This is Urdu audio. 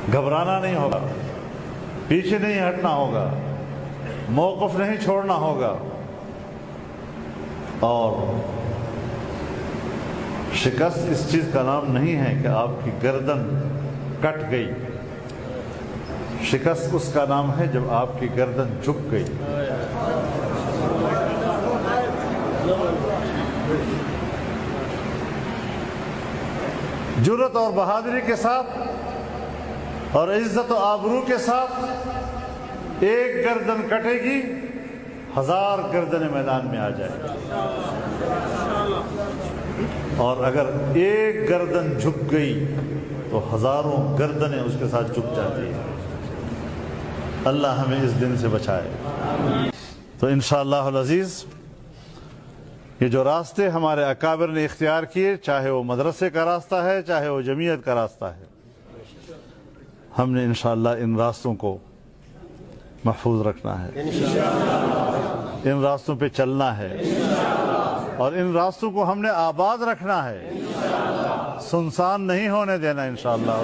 گھبرانا نہیں ہوگا، پیچھے نہیں ہٹنا ہوگا، موقف نہیں چھوڑنا ہوگا، اور شکست اس چیز کا نام نہیں ہے کہ آپ کی گردن کٹ گئی، شکست اس کا نام ہے جب آپ کی گردن جھک گئی۔ جرأت اور بہادری کے ساتھ اور عزت و آبرو کے ساتھ ایک گردن کٹے گی، 1000 گردنیں میدان میں آ جائے گی، اور اگر ایک گردن جھک گئی تو 1000 گردنیں اس کے ساتھ جھک جاتی ہیں۔ اللہ ہمیں اس دن سے بچائے۔ تو انشاءاللہ العزیز یہ جو راستے ہمارے اکابر نے اختیار کیے، چاہے وہ مدرسے کا راستہ ہے، چاہے وہ جمعیت کا راستہ ہے، ہم نے انشاءاللہ ان راستوں کو محفوظ رکھنا ہے، ان راستوں پہ چلنا ہے، اور ان راستوں کو ہم نے آباد رکھنا ہے، سنسان نہیں ہونے دینا انشاءاللہ۔